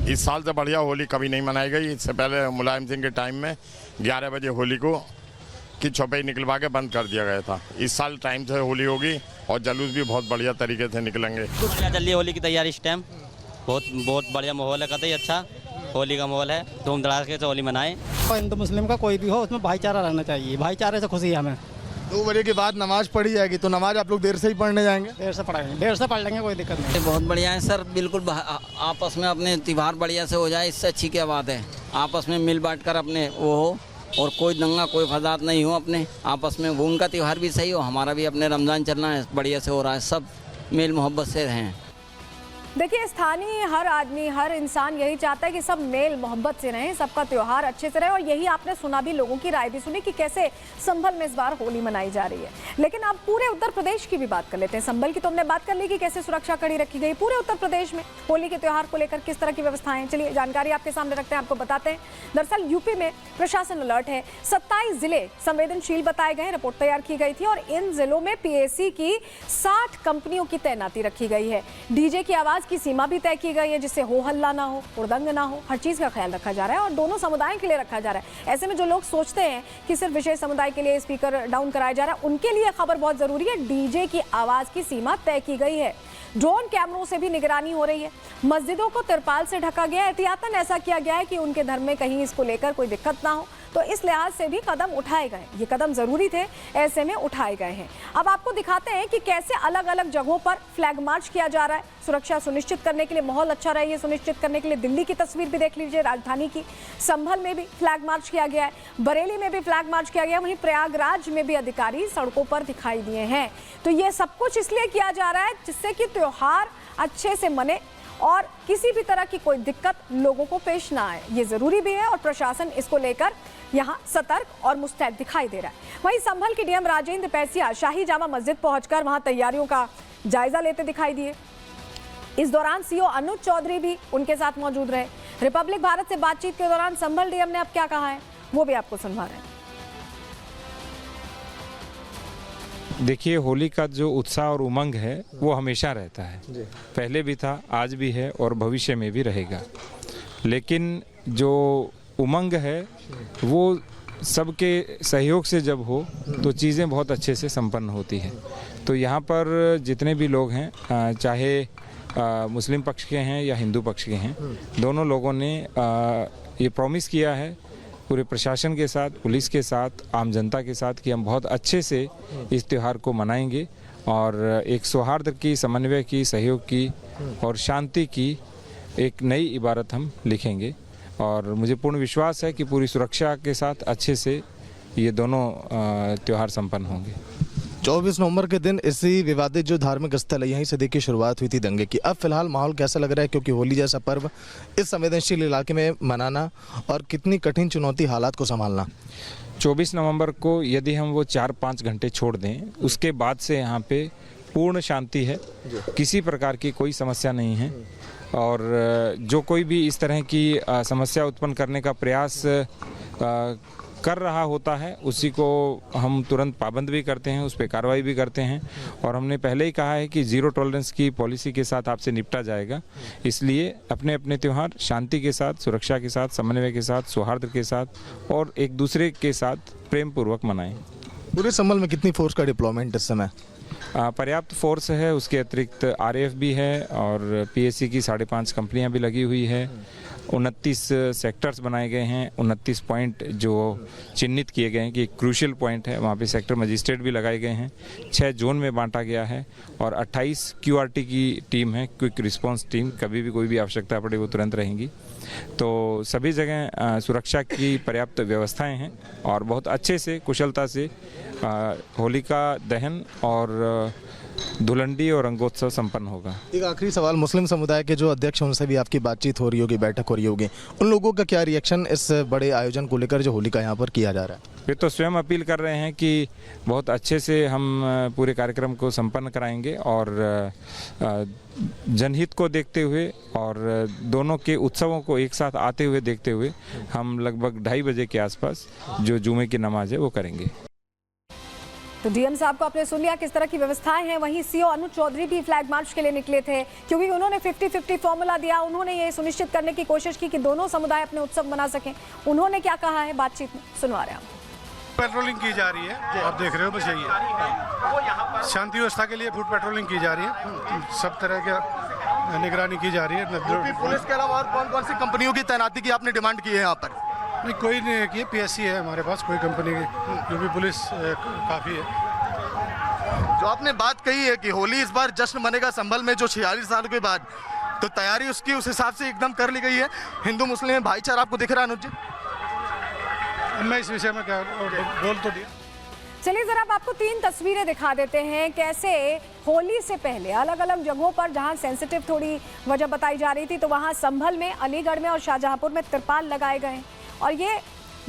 इस साल से बढ़िया होली कभी नहीं मनाई गई। इससे पहले मुलायम सिंह के टाइम में 11 बजे होली को की छुपाई निकलवा के बंद कर दिया गया था। इस साल टाइम से होली होगी और जुलूस भी बहुत बढ़िया तरीके से निकलेंगे। बढ़िया चल रही है होली की तैयारी इस टाइम। बहुत बढ़िया माहौल है, कतई अच्छा होली का माहौल है। धूम धड़ाके से होली मनाएं। हिंदू मुस्लिम का कोई भी हो, उसमें भाईचारा रहना चाहिए। भाईचारे से खुशी है हमें। 2 बजे के बाद नमाज पढ़ी जाएगी, तो नमाज आप लोग देर से ही पढ़ने जाएंगे? देर से पढ़ेंगे, देर से पढ़ लेंगे, कोई दिक्कत नहीं। बहुत बढ़िया है सर, बिल्कुल आपस में अपने त्यौहार बढ़िया से हो जाए, इससे अच्छी क्या बात है। आपस में मिल बांट कर अपने वो हो और कोई दंगा कोई फसाद नहीं हो, अपने आपस में वो उनका त्यौहार भी सही हो, हमारा भी अपने रमज़ान चलना है, बढ़िया से हो रहा है, सब मेल मोहब्बत से रहें। देखिए, स्थानीय हर आदमी हर इंसान यही चाहता है कि सब मेल मोहब्बत से रहें, सबका त्योहार अच्छे से रहे। और यही आपने सुना भी, लोगों की राय भी सुनी कि कैसे संभल में इस बार होली मनाई जा रही है। लेकिन अब पूरे उत्तर प्रदेश की भी बात कर लेते हैं। संभल की तो हमने बात कर ली कि कैसे सुरक्षा कड़ी रखी गई। पूरे उत्तर प्रदेश में होली के त्योहार को लेकर किस तरह की व्यवस्थाएं, चलिए जानकारी आपके सामने रखते हैं, आपको बताते हैं। दरअसल यूपी में प्रशासन अलर्ट है। 27 जिले संवेदनशील बताए गए। रिपोर्ट तैयार की गई थी और इन जिलों में पीएसी की 60 कंपनियों की तैनाती रखी गई है। डीजे की आवाज की सीमा भी तय की गई है, जिससे हो हल्ला ना हो, हुड़दंग ना हो, हर चीज का ख्याल रखा जा रहा है और दोनों समुदायों के लिए रखा जा रहा है। ऐसे में जो लोग सोचते हैं कि सिर्फ विशेष समुदाय के लिए स्पीकर डाउन कराया जा रहा है, उनके लिए खबर बहुत जरूरी है। डीजे की आवाज की सीमा तय की गई है। ड्रोन कैमरों से भी निगरानी हो रही है। मस्जिदों को तिरपाल से ढका गया है। एहतियातन ऐसा किया गया है कि उनके धर्म में कहीं इसको लेकर कोई दिक्कत ना हो, तो इस लिहाज से भी कदम उठाए गए। ये कदम जरूरी थे, ऐसे में उठाए गए हैं। अब आपको दिखाते हैं कि कैसे अलग अलग जगहों पर फ्लैग मार्च किया जा रहा है। सुरक्षा सुनिश्चित करने के लिए, माहौल अच्छा रहे, ये सुनिश्चित करने के लिए दिल्ली की तस्वीर भी देख लीजिए, राजधानी की। संभल में भी फ्लैग मार्च किया गया है, बरेली में भी फ्लैग मार्च किया गया, वहीं प्रयागराज में भी अधिकारी सड़कों पर दिखाई दिए हैं। तो ये सब कुछ इसलिए किया जा रहा है जिससे कि त्योहार अच्छे से मने और किसी भी तरह की कोई दिक्कत लोगों को पेश ना आए। ये जरूरी भी है और प्रशासन इसको लेकर यहाँ सतर्क और मुस्तैद दिखाई दे रहा है। वहीं संभल के डीएम राजेंद्र पैसिया शाही जामा मस्जिद पहुंचकर वहां तैयारियों का जायजा लेते दिखाई दिए। इस दौरान सीओ अनुज चौधरी भी उनके साथ मौजूद रहे। रिपब्लिक भारत से बातचीत के दौरान संभल डीएम ने अब क्या कहा है, वो भी आपको सुनवा रहे हैं। देखिए, होली का जो उत्साह और उमंग है वो हमेशा रहता है, पहले भी था, आज भी है और भविष्य में भी रहेगा। लेकिन जो उमंग है वो सबके सहयोग से जब हो तो चीज़ें बहुत अच्छे से संपन्न होती हैं। तो यहाँ पर जितने भी लोग हैं, चाहे मुस्लिम पक्ष के हैं या हिंदू पक्ष के हैं, दोनों लोगों ने ये प्रॉमिस किया है पूरे प्रशासन के साथ, पुलिस के साथ, आम जनता के साथ कि हम बहुत अच्छे से इस त्यौहार को मनाएंगे और एक सौहार्द की, समन्वय की, सहयोग की और शांति की एक नई इबारत हम लिखेंगे। और मुझे पूर्ण विश्वास है कि पूरी सुरक्षा के साथ अच्छे से ये दोनों त्यौहार संपन्न होंगे। 24 नवंबर के दिन इसी विवादित जो धार्मिक स्थल है, यहीं से देखिए शुरुआत हुई थी दंगे की। अब फिलहाल माहौल कैसा लग रहा है, क्योंकि होली जैसा पर्व इस संवेदनशील इलाके में मनाना और कितनी कठिन चुनौती हालात को संभालना। 24 नवंबर को यदि हम वो 4-5 घंटे छोड़ दें, उसके बाद से यहाँ पे पूर्ण शांति है, किसी प्रकार की कोई समस्या नहीं है। और जो कोई भी इस तरह की समस्या उत्पन्न करने का प्रयास कर रहा होता है, उसी को हम तुरंत पाबंद भी करते हैं, उस पर कार्रवाई भी करते हैं। और हमने पहले ही कहा है कि ज़ीरो टॉलरेंस की पॉलिसी के साथ आपसे निपटा जाएगा। इसलिए अपने अपने त्यौहार शांति के साथ, सुरक्षा के साथ, समन्वय के साथ, सौहार्द के साथ और एक दूसरे के साथ प्रेम पूर्वक मनाएं। पूरे संभल में कितनी फोर्स का डिप्लॉयमेंट इस समय? पर्याप्त फोर्स है, उसके अतिरिक्त आरएएफ भी है और पीएससी की 5.5 कंपनियां भी लगी हुई है। 29 सेक्टर्स बनाए गए हैं, 29 पॉइंट जो चिन्हित किए गए हैं कि क्रूशियल पॉइंट है, वहाँ पे सेक्टर मजिस्ट्रेट भी लगाए गए हैं। 6 जोन में बांटा गया है और 28 क्यूआरटी की टीम है, क्विक रिस्पांस टीम, कभी भी कोई भी आवश्यकता पड़े वो तुरंत रहेंगी। तो सभी जगह सुरक्षा की पर्याप्त व्यवस्थाएं हैं और बहुत अच्छे से, कुशलता से होली का दहन और धुलंडी और रंगोत्सव संपन्न होगा। एक आखिरी सवाल, मुस्लिम समुदाय के जो अध्यक्ष हैं उनसे भी आपकी बातचीत हो रही होगी, बैठक हो रही होगी, उन लोगों का क्या रिएक्शन इस बड़े आयोजन को लेकर जो होली का यहाँ पर किया जा रहा है? वे तो स्वयं अपील कर रहे हैं कि बहुत अच्छे से हम पूरे कार्यक्रम को संपन्न कराएंगे और जनहित को देखते हुए और दोनों के उत्सवों को एक साथ आते हुए देखते हुए हम लगभग 2:30 बजे के आसपास जो जुमे की नमाज है वो करेंगे। तो डीएम साहब को आपने सुन लिया किस तरह की व्यवस्थाएं हैं। वहीं सीओ अनुज चौधरी भी फ्लैग मार्च के लिए निकले थे, क्योंकि उन्होंने 50-50 फॉर्मूला दिया। उन्होंने ये सुनिश्चित करने की कोशिश की कि दोनों समुदाय अपने उत्सव मना सकें। उन्होंने क्या कहा है, बातचीत में सुनवा रहे हैं हम। पेट्रोलिंग की जा रही है, आप देख रहे हो, बस यही है। शांति व्यवस्था के लिए फुट पेट्रोलिंग की जा रही है, सब तरह के निगरानी की जा रही है। पुलिस के अलावा और कौन कौन सी कंपनियों की तैनाती की आपने डिमांड की है यहाँ पर? नहीं, कोई नहीं की, पीएससी है हमारे पास, कोई कंपनी की यूपी पुलिस काफ़ी है। जो आपने बात कही है कि होली इस बार जश्न मनेगा संभल में, जो 46 साल के बाद, तो तैयारी उसकी उस हिसाब से एकदम कर ली गई है। हिंदू मुस्लिम में भाईचारा आपको दिख रहा है अनुज जी? मैं इस विषय में क्या बोल तो दिया। चलिए जरा अब आपको 3 तस्वीरें दिखा देते हैं, कैसे होली से पहले अलग अलग जगहों पर जहां सेंसिटिव थोड़ी वजह बताई जा रही थी, तो वहां संभल में, अलीगढ़ में और शाहजहांपुर में तिरपाल लगाए गए। और ये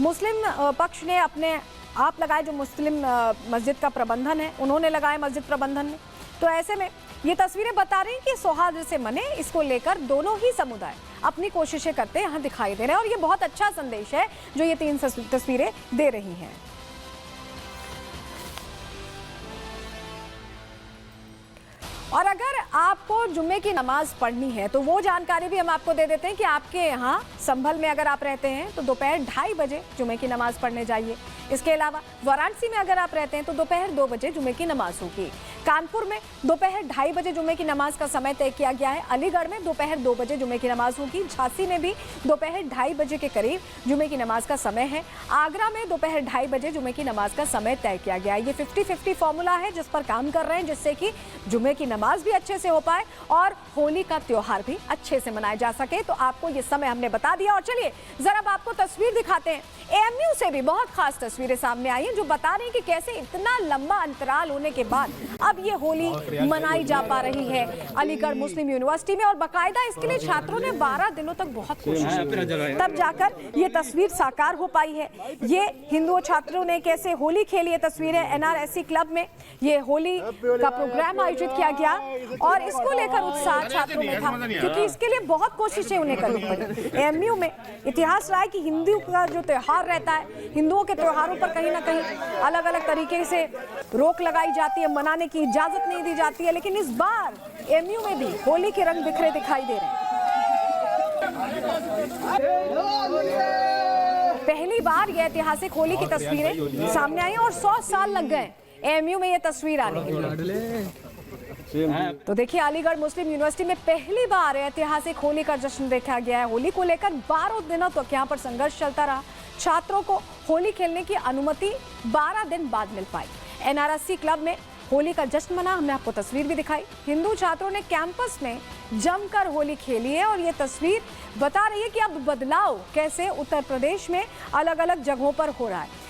मुस्लिम पक्ष ने अपने आप लगाए, जो मुस्लिम मस्जिद का प्रबंधन है उन्होंने लगाए मस्जिद प्रबंधन में। तो ऐसे में ये तस्वीरें बता रही हैं कि सौहार्द से मने, इसको लेकर दोनों ही समुदाय अपनी कोशिशें करते यहाँ दिखाई दे रहे हैं। और ये बहुत अच्छा संदेश है जो ये 3 तस्वीरें दे रही हैं। और अगर आपको जुम्मे की नमाज पढ़नी है तो वो जानकारी भी हम आपको दे देते हैं कि आपके यहाँ संभल में अगर आप रहते हैं तो दोपहर 2:30 बजे जुम्मे की नमाज पढ़ने जाइए। इसके अलावा वाराणसी में अगर आप रहते हैं तो दोपहर 2 बजे जुम्मे की नमाज होगी। कानपुर में दोपहर 2:30 बजे जुम्मे की नमाज का समय तय किया गया है। अलीगढ़ में दोपहर 2 बजे जुम्मे की नमाज होगी। झांसी में भी दोपहर 2:30 बजे के करीब जुम्मे की नमाज का समय है। आगरा में दोपहर 2:30 बजे जुम्मे की नमाज का समय तय किया गया है। ये 50-50 फॉर्मूला है जिस पर काम कर रहे हैं, जिससे कि जुम्मे की नमाज भी अच्छे से हो पाए और होली का त्योहार भी अच्छे से मनाया जा सके। तो आपको ये समय हमने बता दिया। और चलिए जरा अब आपको तस्वीर दिखाते हैं। एएमयू से भी बहुत खास तस्वीरें सामने आई हैं जो बता रही हैं कि कैसे इतना लंबा अंतराल होने के बाद अब ये होली मनाई जा पा रही है अलीगढ़ मुस्लिम यूनिवर्सिटी में। और बाकायदा इसके लिए छात्रों ने 12 दिनों तक बहुत कोशिश की, तब जाकर ये तस्वीर साकार हो पाई है। ये हिंदू छात्रों ने कैसे होली खेली है तस्वीरें। एनआरएससी क्लब में ये होली का प्रोग्राम आयोजित किया गया और इसको लेकर उत्साह छात्रों में था, क्योंकि इसके लिए बहुत कोशिशें उन्हें करनी पड़ी। एएमयू में इतिहास रहा है कि हिंदू का जो त्योहार रहता है, हिंदुओं के त्योहारों पर कहीं ना कहीं अलग अलग तरीके से रोक लगाई जाती है, मनाने की इजाजत नहीं दी जाती है। लेकिन इस बार एएमयू में भी होली के रंग बिखरे दिखाई दे रहे हैं। पहली बार यह ऐतिहासिक होली की तस्वीरें सामने आई और 100 साल लग गए एएमयू में यह तस्वीर आने के लिए। तो देखिए अलीगढ़ मुस्लिम यूनिवर्सिटी में पहली बार ऐतिहासिक होली का जश्न देखा गया है। होली को लेकर 12 दिनों तक यहाँ पर संघर्ष चलता रहा। छात्रों को होली खेलने की अनुमति 12 दिन बाद मिल पाई। एनआरएससी क्लब में होली का जश्न मना, हमने आपको तस्वीर भी दिखाई। हिंदू छात्रों ने कैंपस में जमकर होली खेली है और ये तस्वीर बता रही है कि अब बदलाव कैसे उत्तर प्रदेश में अलग अलग जगहों पर हो रहा है।